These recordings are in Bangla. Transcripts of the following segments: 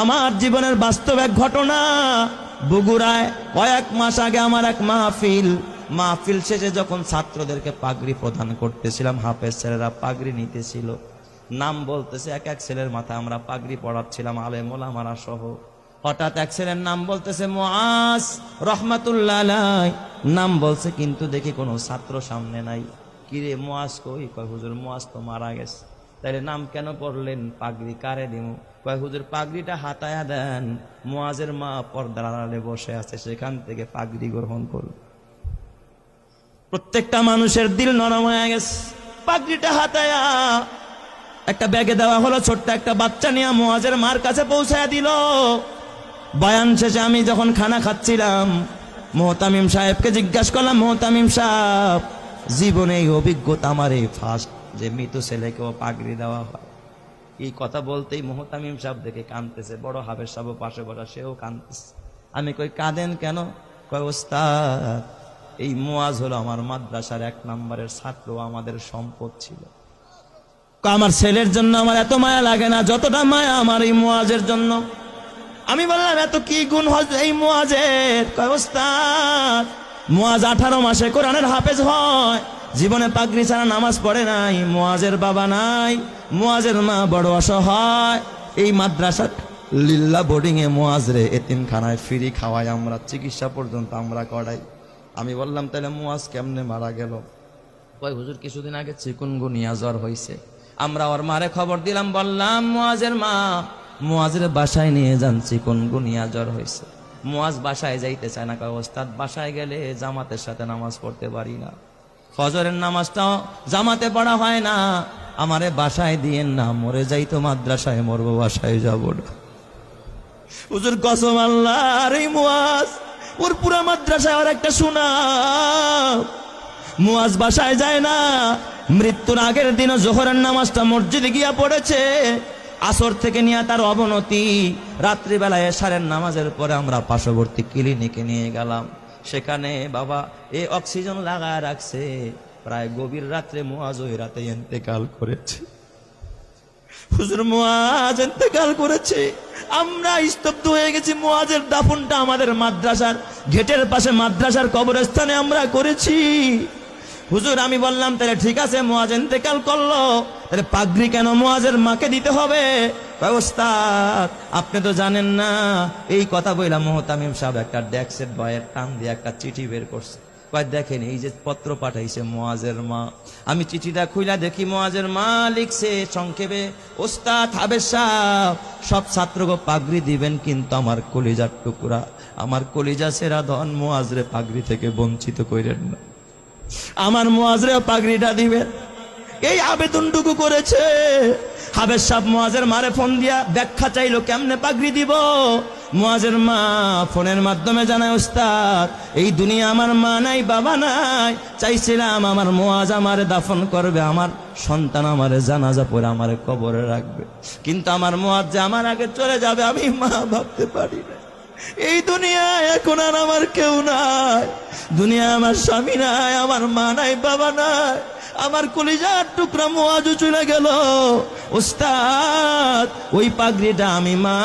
আমার জীবনের বাস্তব এক ঘটনা। বগুড়ায় কয়েক মাস আগে আমার এক মাহফিল শেষে যখন ছাত্রদেরকে পাগড়ি প্রদান করতেছিলাম, হাফেজ ছেলেরা পাগড়ি নিতেছিল, নাম বলতেছে এক এক ছেলের মাথায় আমরা পাগড়ি পড়াচ্ছিলাম, আলেম ওলামারা সহ। হঠাৎ এক ছেলের নাম বলতেছে মুআজ রহমাতুল্লাহ আলাইহি, নাম বলছে, কিন্তু দেখি কোনো ছাত্র সামনে নাই। কিরে মুআজ কই? কয় হুজুর মুআজ তো মারা গেছে। তাইলে নাম কেন পড়লেন? পাগড়ি কারে দিমু? কয় হুজুর পাগড়িটা হাতায়া দেন, মুআজের মা পর্দার আড়ালে বসে আছে, সেখান থেকে পাগড়ি গ্রহণ করুন। প্রত্যেকটা মানুষের দিল নরম হয়ে গেছে। পাগড়িটা হাতায়া একটা ব্যাগে দেওয়া হলো, ছোট্ট একটা বাচ্চা নিয়ে মুআজের মার কাছে পৌঁছায়া দিল। বয়ান শেষে আমি যখন খানা খাচ্ছিলাম, মুহতামিম সাহেবকে জিজ্ঞাসা করলাম, মুহতামিম সাহেব, জীবনে এই অভিজ্ঞতা আমার এই ফার্স্ট যে মৃত ছেলেকেও পাগড়ি দেওয়া হয়। এই কথা বলতেই মুহতামিম সাহেব দেখে কাঁদতেছে, বড় হাফেজ সাহেব পাশে বসা, সেও কাঁদতেছে। আমি কই কাঁদেন কেন? কয় ওস্তাদ, এই মুআজ হলো আমার মাদ্রাসার 1 নম্বরের ছাত্র, আমাদের সম্পদ ছিল। আমার ছেলের জন্য আমার এত মায়া লাগে না যতটা মায়া আমার এই মুআজের জন্য। আমি বললাম এত কি গুণ হয় এই মুআজের? কয় ওস্তাদ, মুআজ 18 মাসে কোরআনের হাফেজ হয়, জীবনে পাগড়ি ছাড়া নামাজ পড়ে নাই, মুআজের বাবা নাই, মুআজের মা বড় অসহায়, এই মাদ্রাসা লিল্লা বোর্ডিং এ মুআজ রে এতিমখানায় ফ্রি খাওয়াই আমরা, চিকিৎসা পর্যন্ত আমরা করাই। আমি বললাম তাহলে মুআজ কেমনে মারা গেল? কয় হুজুর কিছুদিন আগে চিকুনগুনিয়া জ্বর হয়েছে, আমরা ওর মারে খবর দিলাম, বললাম মুআজের মা মুআজের বাসায় নিয়ে যান, চিকুনগুনিয়া জ্বর হয়েছে। মুআজ বাসায় যাইতে চায় না। কয় ওস্তাদ, বাসায় গেলে জামাতের সাথে নামাজ পড়তে পারি না, ফজরের নামাজটাও জামাতে পড়া হয় না, আমারে বাসায় দিয়েন না, মরে যাইতো মাদ্রাসায় মরবো, বাসায় যাব না। হুজুর কসম আল্লাহ, আর এই মুআজ ওর পুরা মাদ্রাসায় আর একটা সুনাম। মুআজ বাসায় যায় না, মৃত্যুর আগের দিনও জোহরের নামাজটা মসজিদে গিয়া পড়েছে, আসর থেকে নিয়ে তার অবনতি, রাত্রিবেলায় এশারের নামাজের পরে আমরা পার্শ্ববর্তী ক্লিনিকে নিয়ে গেলাম, সেখানে বাবা অক্সিজেন লাগায় রাখছে। প্রায় গভীর রাত্রে মুআজ ওই রাতে ইন্তেকাল করেছে। হুজুর মুআজ ইন্তেকাল করেছে, আমরা স্তব্ধ হয়ে গেছি। মুআজের দাফনটা আমাদের মাদ্রাসার গেটের পাশে মাদ্রাসার কবরস্থানে আমরা করেছি। হুজুর আমি বললাম তাহলে ঠিক আছে, মুআজ ইন্তেকাল করলো, তাহলে পাগড়ি কেন মুআজের মাকে দিতে হবে? ওস্তাদ আপনি তো জানেন না। এই কথা বললাম, মুহতামিম সাহেব একটা ডেস্কের বয়ের টান দিয়ে একটা চিঠি বের করছে। কয় দেখেন, এই যে পত্র পাঠাইছে মুআজের মা। আমি চিঠিটা খুইলা দেখি মুআজের মা লিখছে সংক্ষেপে, ওস্তাদ হাফেজ সাহেব সব ছাত্রকে পাগড়ি দিবেন, কিন্তু আমার কলিজার টুকরা, আমার কলিজা সেরা ধন মুআজরে পাগড়ি থেকে বঞ্চিত কইরেন না, আমার মুআজরে পাগড়িটা দিবেন। এই আবেদনটুকু করেছে। হাফেজ সাহেব মুআজের মারে ফোন দিয়া ব্যাখ্যা চাইলো কেমনে পাগড়ি দিব। মুআজের মা ফোনের মাধ্যমে জানায়, ওস্তাদ এই দুনিয়া আমার মা নাই, বাবা নাই, চাইছিলাম আমার মুআজ আমারে দাফন করবে, আমার সন্তান আমারে জানাজা পড়ে আমারে কবরে রাখবে, কিন্তু আমার মুআজ যে আমার আগে চলে যাবে আমি মা ভাবতে পারি না। এই দুনিয়ায় এখন আর আমার কেউ নাই, দুনিয়া আমার স্বামী নাই, আমার মা নাই, বাবা নাই, আমার কলিজার টুকরা মুআজও চলে গেল। ওস্তাদ ওই পাগড়িটা আমি মা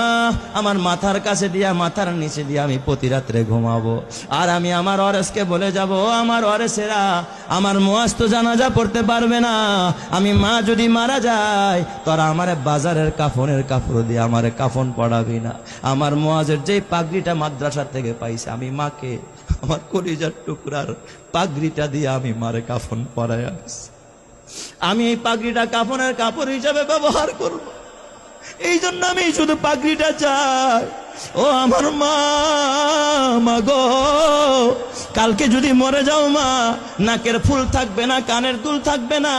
আমার মাথার কাছে দিয়া, মাথার নিচে দিয়া আমি প্রতি রাত্রে ঘুমাবো, আর আমি আমার ওয়ারেসকে বলে যাব, আমার ওয়ারেসেরা আমার মুআজ তো জানাজা পড়তে পারবে না, আমি মা যদি মারা যায় তোরা আমারে বাজারের কাফনের কাপড় দিয়ে আমারে কাফন পড়াবি না। আমার মুআজের যে পাগড়িটা মাদ্রাসা থেকে পাইছে, আমি মাকে আমার কলিজার টুকরার পাগড়িটা দিয়ে আমি মারে কাফন পরাই আনছি। আমি এই পাগড়িটা কাফনের কাপড় হিসাবে ব্যবহার করব, এই জন্য আমি শুধু পাগড়িটা চাই। ও আমার মা গো, কালকে যদি মরে যাও মা, নাকের ফুল থাকবে না, কানের দুল থাকবে না,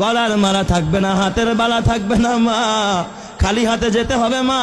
গলার মালা থাকবে না, হাতের বালা থাকবে না মা, খালি হাতে যেতে হবে মা,